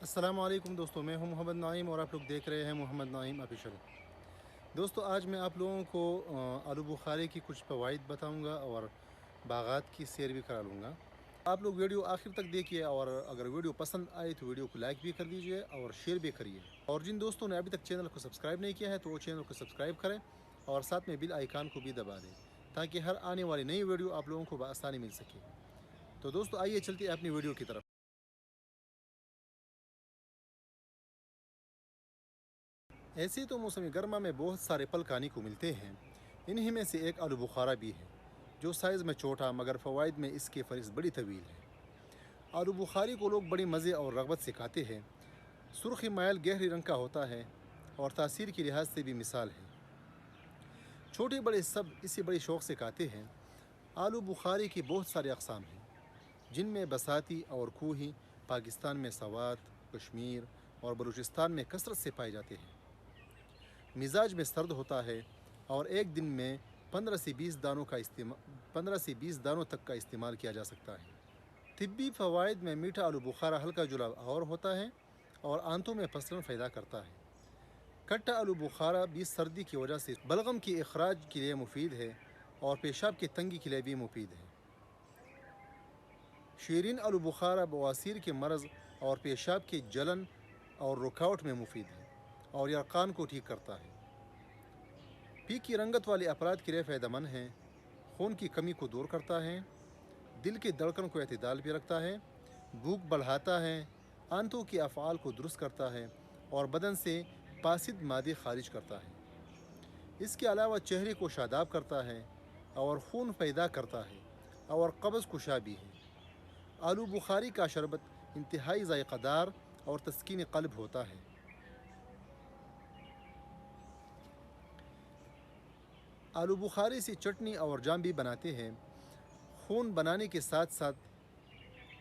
السلام علیکم دوستوں، میں ہوں محمد نعیم اور آپ لوگ دیکھ رہے ہیں محمد نعیم آفیشل۔ دوستوں، آج میں آپ لوگوں کو آلو بخارے کی کچھ فوائد بتاؤں گا اور باغات کی سیر بھی کرا لوں گا۔ آپ لوگ ویڈیو آخر تک دیکھیے اور اگر ویڈیو پسند آئے تو ویڈیو کو لائک بھی کر دیجیے اور شیئر بھی کریے، اور جن دوستوں نے ابھی تک چینل کو سبسکرائب نہیں کیا ہے تو وہ چینل کو سبسکرائب کریں اور ساتھ میں بیل آئیکن کو بھی دبا دیں تاکہ ہر آنے والی نئی ویڈیو آپ لوگوں کو بآسانی مل سکے۔ تو دوستوں، آئیے چلتے ہیں اپنی ویڈیو کی طرف۔ ایسے تو موسم گرما میں بہت سارے پھل کھانے کو ملتے ہیں، انہی میں سے ایک آلو بخارا بھی ہے جو سائز میں چھوٹا مگر فوائد میں اس کی فہرست بڑی طویل ہے۔ آلو بخاری کو لوگ بڑی مزے اور رغبت سے کھاتے ہیں۔ سرخ مائل گہری رنگ کا ہوتا ہے اور تاثیر کے لحاظ سے بھی مثال ہے۔ چھوٹے بڑے سب اسے بڑے شوق سے کھاتے ہیں۔ آلو بخاری کی بہت سارے اقسام ہیں جن میں بساتی اور کوہی پاکستان میں سوات، کشمیر اور بلوچستان میں کثرت سے پائے جاتے ہیں۔ مزاج میں سرد ہوتا ہے اور ایک دن میں 15 سے 20 دانوں تک کا استعمال کیا جا سکتا ہے۔ طبی فوائد میں میٹھا آلو بخارا ہلکا جلا اور ہوتا ہے اور آنتوں میں پسرن پیدا کرتا ہے۔ کھٹا آلو بخارا بھی سردی کی وجہ سے بلغم کے اخراج کے لیے مفید ہے اور پیشاب کی تنگی کے لیے بھی مفید ہے۔ شیرین آلو بخارا بواسیر کے مرض اور پیشاب کی جلن اور رکاوٹ میں مفید ہے اور یرقان کو ٹھیک کرتا ہے۔ پھیکی رنگت والے افراد کے لیے فائدہ مند ہے، خون کی کمی کو دور کرتا ہے، دل کے دھڑکن کو اعتدال پہ رکھتا ہے، بھوک بڑھاتا ہے، آنتوں کے افعال کو درست کرتا ہے اور بدن سے فاسد مادے خارج کرتا ہے۔ اس کے علاوہ چہرے کو شاداب کرتا ہے اور خون پیدا کرتا ہے اور قبض کشا بھی ہے۔ آلو بخاری کا شربت انتہائی ذائقہ دار اور تسکین قلب ہوتا ہے۔ آلو بخاری سے چٹنی اور جام بھی بناتے ہیں۔ خون بنانے کے ساتھ ساتھ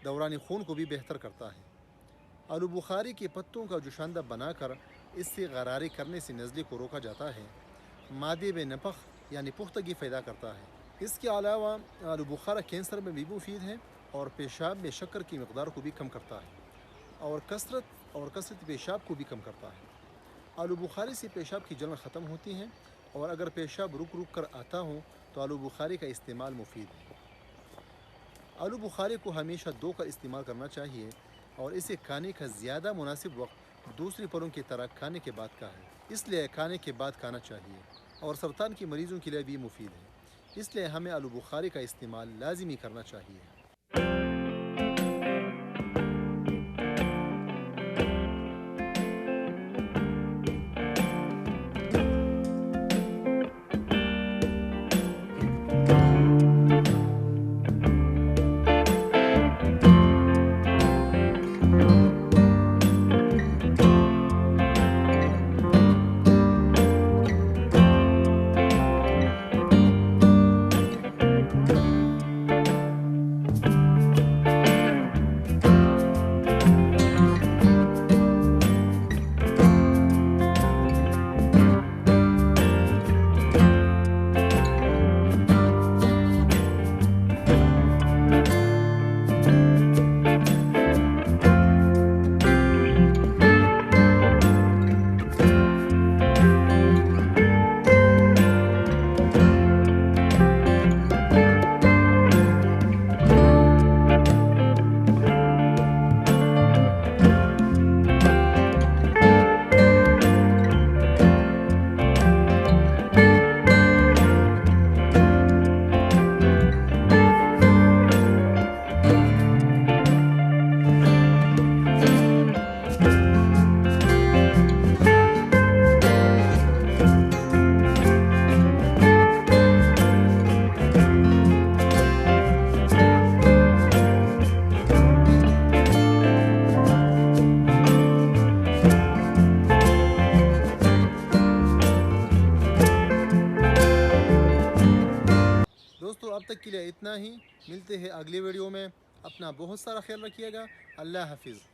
دوران خون کو بھی بہتر کرتا ہے۔ آلو بخاری کے پتوں کا جوشاندہ بنا کر اس سے غرارے کرنے سے نزلے کو روکا جاتا ہے۔ مادے میں نفخ یعنی پختگی پیدا کرتا ہے۔ اس کے علاوہ آلو بخارا کینسر میں بھی مفید ہے اور پیشاب میں شکر کی مقدار کو بھی کم کرتا ہے اور کثرت پیشاب کو بھی کم کرتا ہے۔ آلو بخاری سے پیشاب کی جلن ختم ہوتی ہے اور اگر پیشاب رک کر آتا ہو تو آلو بخاری کا استعمال مفید ہے۔ آلو بخاری کو ہمیشہ دھو کر استعمال کرنا چاہیے اور اسے کھانے کا زیادہ مناسب وقت دوسری پھلوں کی طرح کھانے کے بعد کا ہے، اس لیے کھانے کے بعد کھانا چاہیے اور سرطان کے مریضوں کے لیے بھی مفید ہے، اس لیے ہمیں آلو بخاری کا استعمال لازمی کرنا چاہیے۔ دوستو، اب تک کے لیے اتنا ہی، ملتے ہیں اگلی ویڈیو میں۔ اپنا بہت سارا خیال رکھیے گا۔ اللہ حافظ۔